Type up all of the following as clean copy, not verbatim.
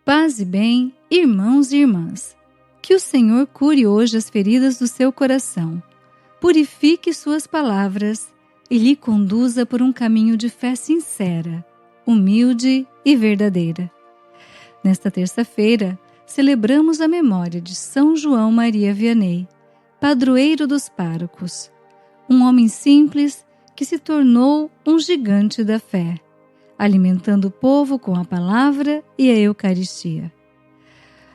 Paz e bem, irmãos e irmãs. Que o Senhor cure hoje as feridas do seu coração, purifique suas palavras e lhe conduza por um caminho de fé sincera, humilde e verdadeira. Nesta terça-feira, celebramos a memória de São João Maria Vianney, padroeiro dos párocos, um homem simples que se tornou um gigante da fé, alimentando o povo com a palavra e a Eucaristia.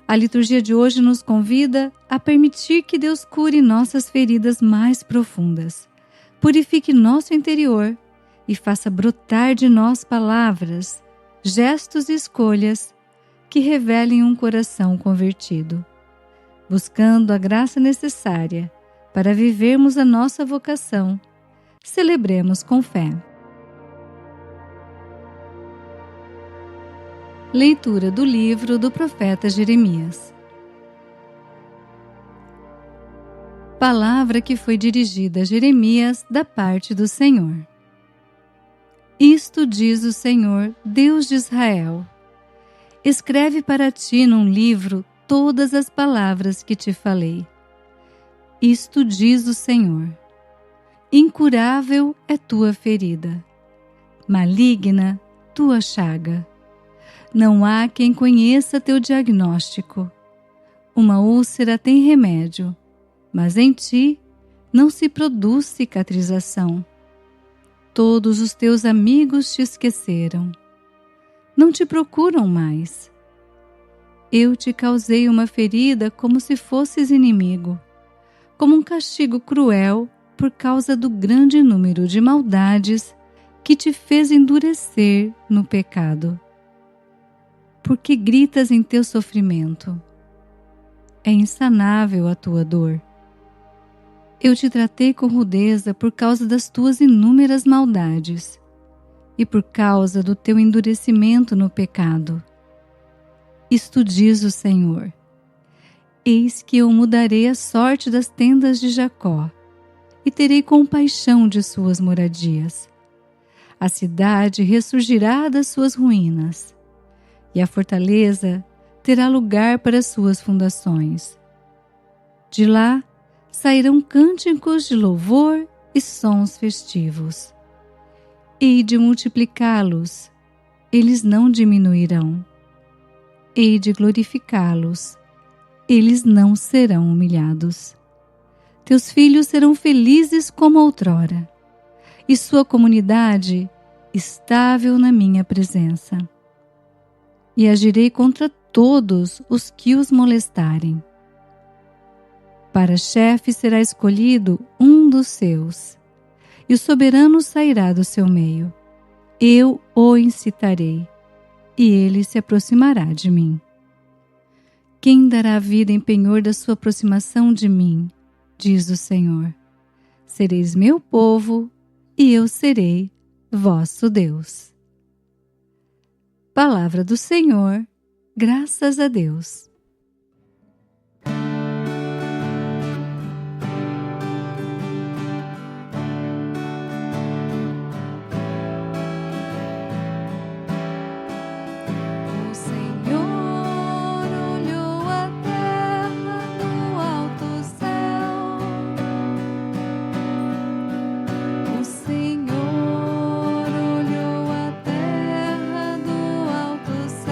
A liturgia de hoje nos convida a permitir que Deus cure nossas feridas mais profundas, purifique nosso interior e faça brotar de nós palavras, gestos e escolhas que revelem um coração convertido, buscando a graça necessária para vivermos a nossa vocação. Celebremos com fé. Leitura do livro do profeta Jeremias. Palavra que foi dirigida a Jeremias da parte do Senhor. Isto diz o Senhor, Deus de Israel: escreve para ti num livro todas as palavras que te falei. Isto diz o Senhor: incurável é tua ferida, maligna tua chaga. Não há quem conheça teu diagnóstico. Uma úlcera tem remédio, mas em ti não se produz cicatrização. Todos os teus amigos te esqueceram. Não te procuram mais. Eu te causei uma ferida como se fosses inimigo, como um castigo cruel por causa do grande número de maldades que te fez endurecer no pecado. Porque gritas em teu sofrimento? É insanável a tua dor. Eu te tratei com rudeza por causa das tuas inúmeras maldades e por causa do teu endurecimento no pecado. Isto diz o Senhor: eis que eu mudarei a sorte das tendas de Jacó e terei compaixão de suas moradias. A cidade ressurgirá das suas ruínas, e a fortaleza terá lugar para suas fundações. De lá sairão cânticos de louvor e sons festivos. Hei de multiplicá-los, eles não diminuirão. Hei de glorificá-los, eles não serão humilhados. Teus filhos serão felizes como outrora, e sua comunidade estável na minha presença. E agirei contra todos os que os molestarem. Para chefe será escolhido um dos seus, e o soberano sairá do seu meio. Eu o incitarei, e ele se aproximará de mim. Quem dará vida em penhor da sua aproximação de mim, diz o Senhor. Sereis meu povo, e eu serei vosso Deus. Palavra do Senhor, graças a Deus. O Senhor olhou a terra do alto céu. O Senhor olhou a terra do alto céu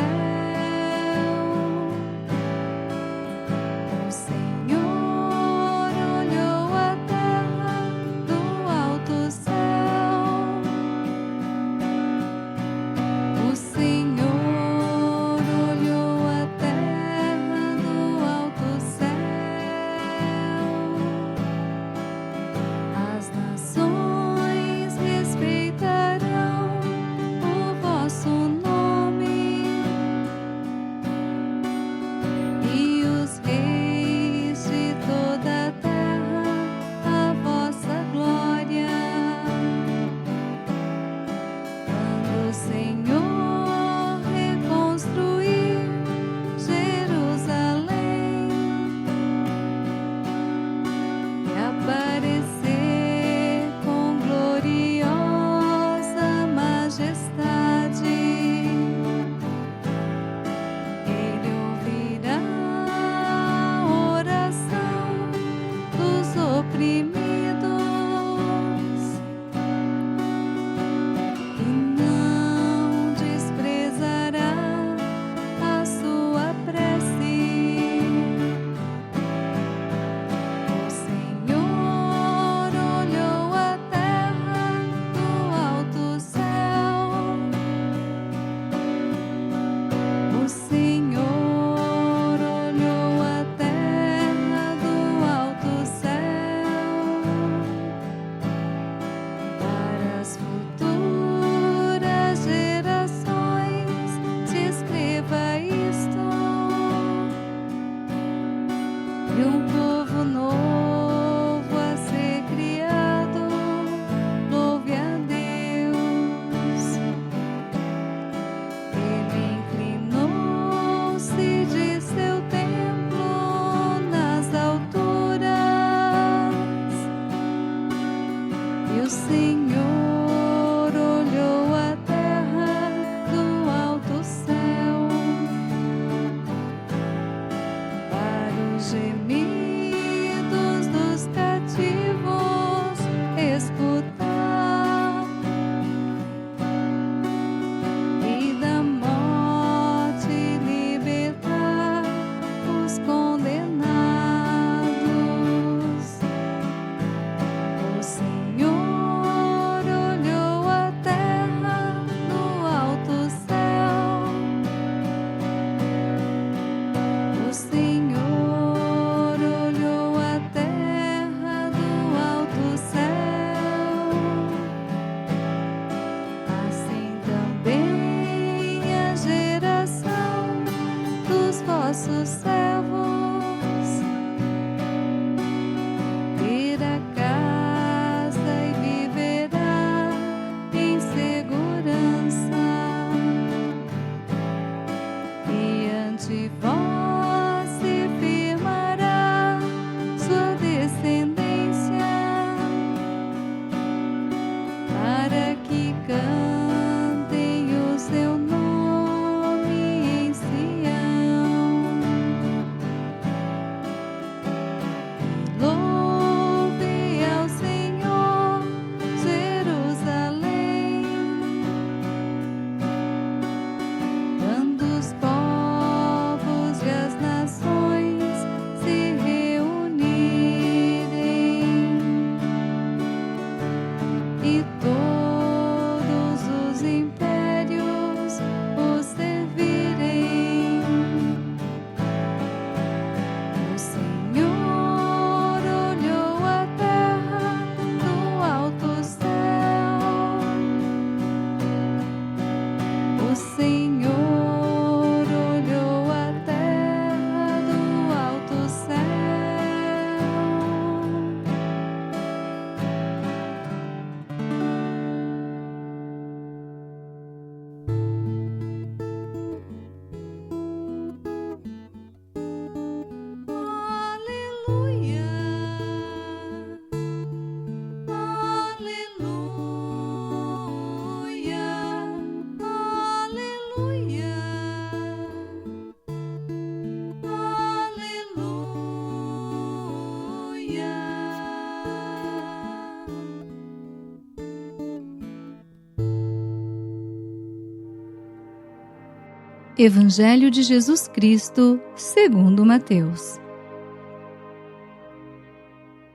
Evangelho de Jesus Cristo, segundo Mateus.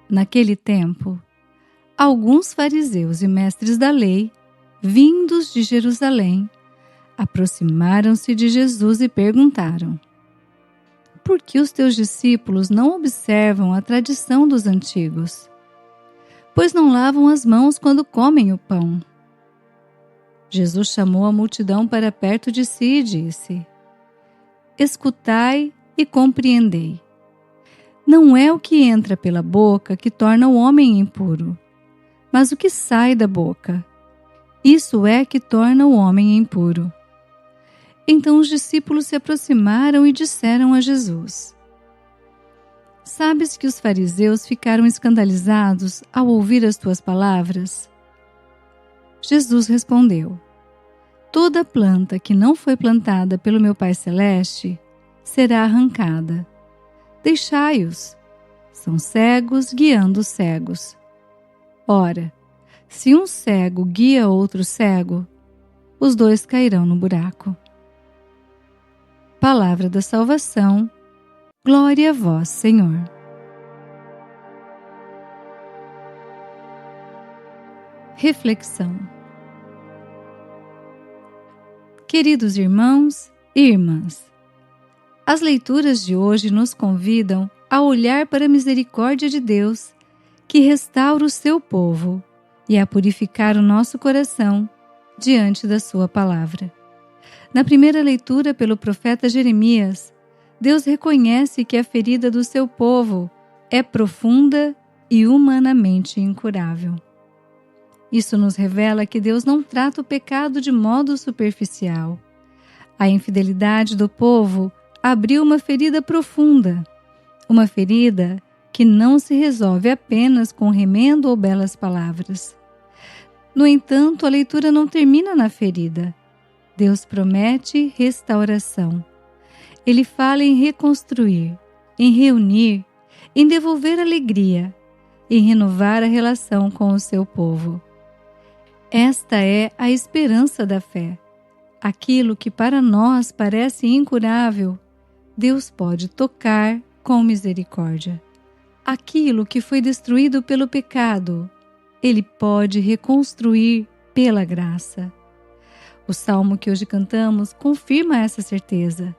Naquele tempo, alguns fariseus e mestres da lei, vindos de Jerusalém, aproximaram-se de Jesus e perguntaram: por que os teus discípulos não observam a tradição dos antigos? Pois não lavam as mãos quando comem o pão. Jesus chamou a multidão para perto de si e disse: escutai e compreendei. Não é o que entra pela boca que torna o homem impuro, mas o que sai da boca. Isso é que torna o homem impuro. Então os discípulos se aproximaram e disseram a Jesus: sabes que os fariseus ficaram escandalizados ao ouvir as tuas palavras? Jesus respondeu: toda planta que não foi plantada pelo meu Pai Celeste será arrancada. Deixai-os. São cegos guiando cegos. Ora, se um cego guia outro cego, os dois cairão no buraco. Palavra da salvação. Glória a vós, Senhor. Reflexão. Queridos irmãos e irmãs, as leituras de hoje nos convidam a olhar para a misericórdia de Deus, que restaura o seu povo, e a purificar o nosso coração diante da sua palavra. Na primeira leitura pelo profeta Jeremias, Deus reconhece que a ferida do seu povo é profunda e humanamente incurável. Isso nos revela que Deus não trata o pecado de modo superficial. A infidelidade do povo abriu uma ferida profunda, uma ferida que não se resolve apenas com remendo ou belas palavras. No entanto, a leitura não termina na ferida. Deus promete restauração. Ele fala em reconstruir, em reunir, em devolver alegria, em renovar a relação com o seu povo. Esta é a esperança da fé. Aquilo que para nós parece incurável, Deus pode tocar com misericórdia. Aquilo que foi destruído pelo pecado, Ele pode reconstruir pela graça. O salmo que hoje cantamos confirma essa certeza.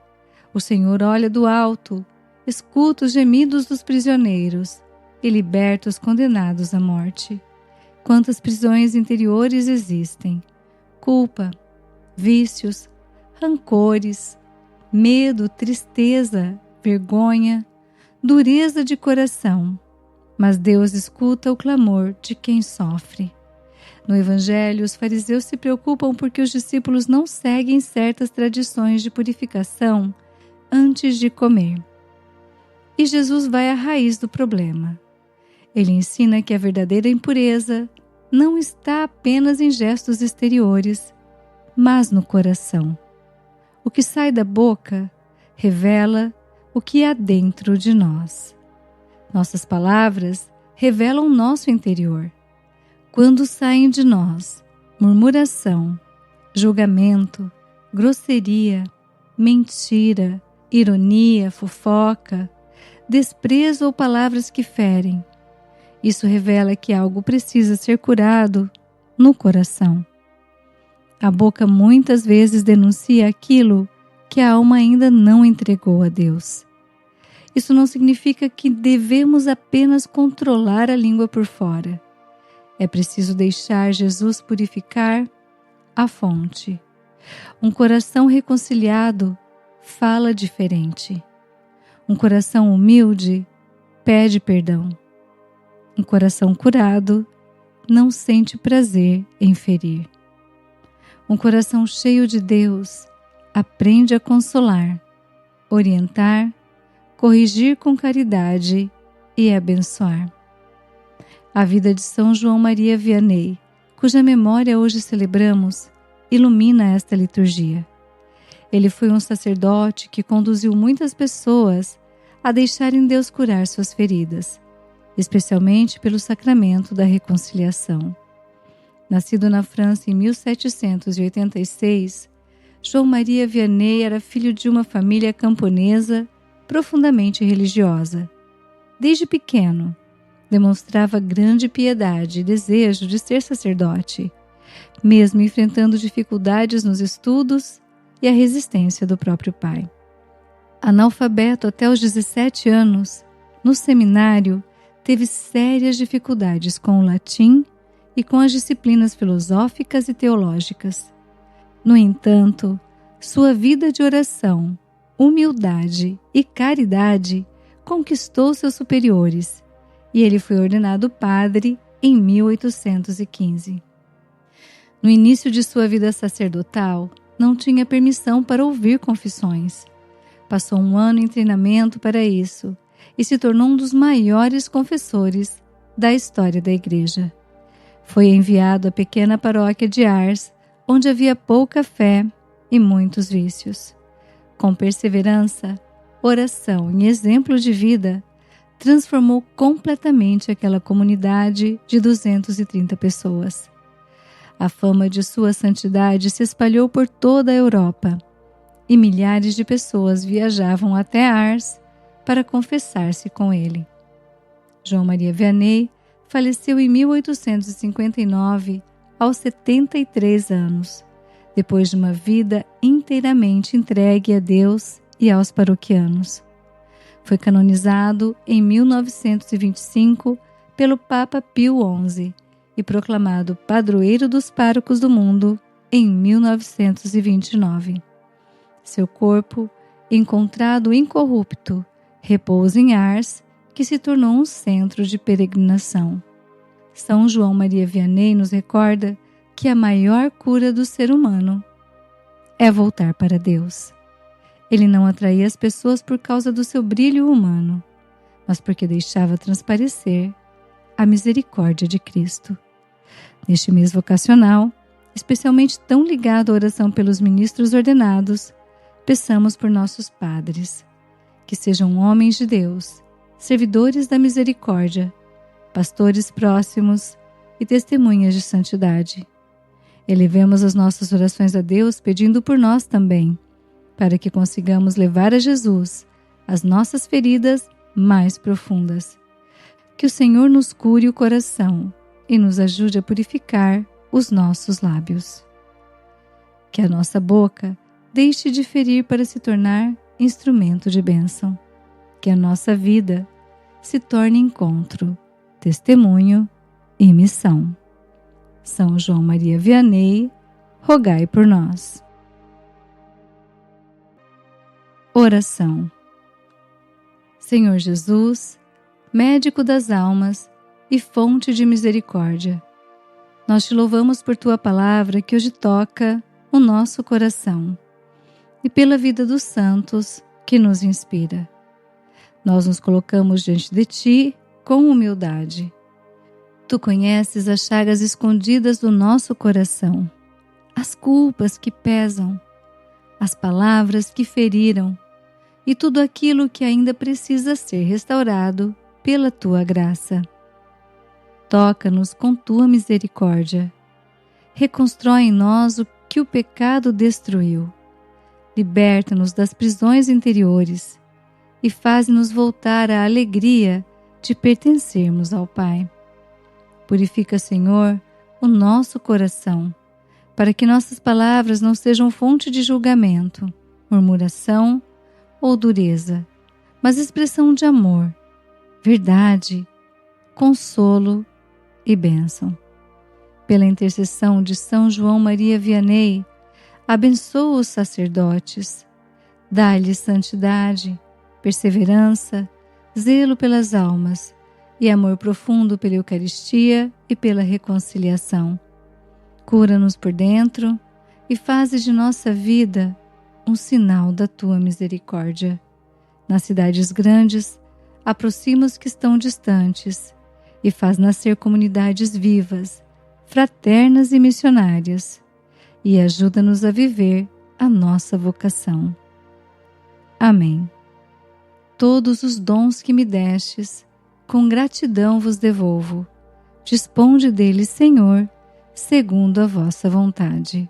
O Senhor olha do alto, escuta os gemidos dos prisioneiros e liberta os condenados à morte. Quantas prisões interiores existem? Culpa, vícios, rancores, medo, tristeza, vergonha, dureza de coração. Mas Deus escuta o clamor de quem sofre. No Evangelho, os fariseus se preocupam porque os discípulos não seguem certas tradições de purificação antes de comer. E Jesus vai à raiz do problema. Ele ensina que a verdadeira impureza não está apenas em gestos exteriores, mas no coração. O que sai da boca revela o que há dentro de nós. Nossas palavras revelam nosso interior. Quando saem de nós murmuração, julgamento, grosseria, mentira, ironia, fofoca, desprezo ou palavras que ferem, isso revela que algo precisa ser curado no coração. A boca muitas vezes denuncia aquilo que a alma ainda não entregou a Deus. Isso não significa que devemos apenas controlar a língua por fora. É preciso deixar Jesus purificar a fonte. Um coração reconciliado fala diferente. Um coração humilde pede perdão. Um coração curado não sente prazer em ferir. Um coração cheio de Deus aprende a consolar, orientar, corrigir com caridade e abençoar. A vida de São João Maria Vianney, cuja memória hoje celebramos, ilumina esta liturgia. Ele foi um sacerdote que conduziu muitas pessoas a deixarem Deus curar suas feridas, especialmente pelo sacramento da reconciliação. Nascido na França em 1786, João Maria Vianney era filho de uma família camponesa profundamente religiosa. Desde pequeno, demonstrava grande piedade e desejo de ser sacerdote, mesmo enfrentando dificuldades nos estudos e a resistência do próprio pai. Analfabeto até os 17 anos, no seminário, teve sérias dificuldades com o latim e com as disciplinas filosóficas e teológicas. No entanto, sua vida de oração, humildade e caridade conquistou seus superiores e ele foi ordenado padre em 1815. No início de sua vida sacerdotal, não tinha permissão para ouvir confissões. Passou um ano em treinamento para isso e se tornou um dos maiores confessores da história da Igreja. Foi enviado à pequena paróquia de Ars, onde havia pouca fé e muitos vícios. Com perseverança, oração e exemplo de vida, transformou completamente aquela comunidade de 230 pessoas. A fama de sua santidade se espalhou por toda a Europa e milhares de pessoas viajavam até Ars para confessar-se com ele. João Maria Vianney faleceu em 1859, aos 73 anos, depois de uma vida inteiramente entregue a Deus e aos paroquianos. Foi canonizado em 1925 pelo Papa Pio XI e proclamado padroeiro dos párocos do mundo em 1929. Seu corpo, encontrado incorrupto, repousa em Ars, que se tornou um centro de peregrinação. São João Maria Vianney nos recorda que a maior cura do ser humano é voltar para Deus. Ele não atraía as pessoas por causa do seu brilho humano, mas porque deixava transparecer a misericórdia de Cristo. Neste mês vocacional, especialmente tão ligado à oração pelos ministros ordenados, peçamos por nossos padres, que sejam homens de Deus, servidores da misericórdia, pastores próximos e testemunhas de santidade. Elevemos as nossas orações a Deus pedindo por nós também, para que consigamos levar a Jesus as nossas feridas mais profundas. Que o Senhor nos cure o coração e nos ajude a purificar os nossos lábios. Que a nossa boca deixe de ferir para se tornar instrumento de bênção. Que a nossa vida se torne encontro, testemunho e missão. São João Maria Vianney, rogai por nós. Oração. Senhor Jesus, médico das almas e fonte de misericórdia, nós te louvamos por tua palavra que hoje toca o nosso coração e pela vida dos santos que nos inspira. Nós nos colocamos diante de ti com humildade. Tu conheces as chagas escondidas do nosso coração, as culpas que pesam, as palavras que feriram e tudo aquilo que ainda precisa ser restaurado pela tua graça. Toca-nos com tua misericórdia. Reconstrói em nós o que o pecado destruiu. Liberta-nos das prisões interiores e faz-nos voltar à alegria de pertencermos ao Pai. Purifica, Senhor, o nosso coração, para que nossas palavras não sejam fonte de julgamento, murmuração ou dureza, mas expressão de amor, verdade, consolo e bênção. Pela intercessão de São João Maria Vianney, abençoa os sacerdotes, dá-lhes santidade, perseverança, zelo pelas almas e amor profundo pela Eucaristia e pela reconciliação. Cura-nos por dentro e faze de nossa vida um sinal da tua misericórdia. Nas cidades grandes, aproxima os que estão distantes e faz nascer comunidades vivas, fraternas e missionárias, e ajuda-nos a viver a nossa vocação. Amém. Todos os dons que me destes, com gratidão vos devolvo. Disponde deles, Senhor, segundo a vossa vontade.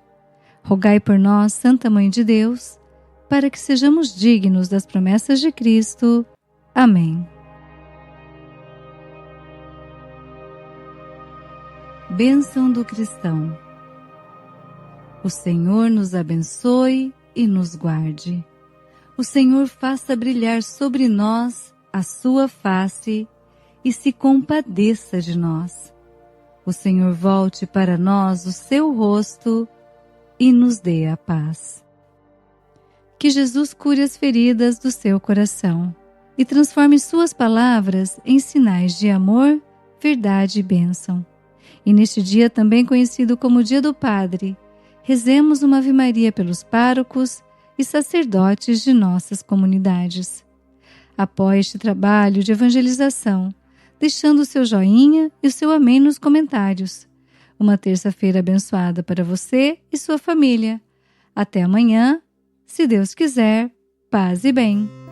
Rogai por nós, Santa Mãe de Deus, para que sejamos dignos das promessas de Cristo. Amém. Bênção do cristão. O Senhor nos abençoe e nos guarde. O Senhor faça brilhar sobre nós a sua face e se compadeça de nós. O Senhor volte para nós o seu rosto e nos dê a paz. Que Jesus cure as feridas do seu coração e transforme suas palavras em sinais de amor, verdade e bênção. E neste dia, também conhecido como Dia do Padre, rezemos uma Ave Maria pelos párocos e sacerdotes de nossas comunidades. Apoie este trabalho de evangelização, deixando o seu joinha e o seu amém nos comentários. Uma terça-feira abençoada para você e sua família. Até amanhã, se Deus quiser, paz e bem.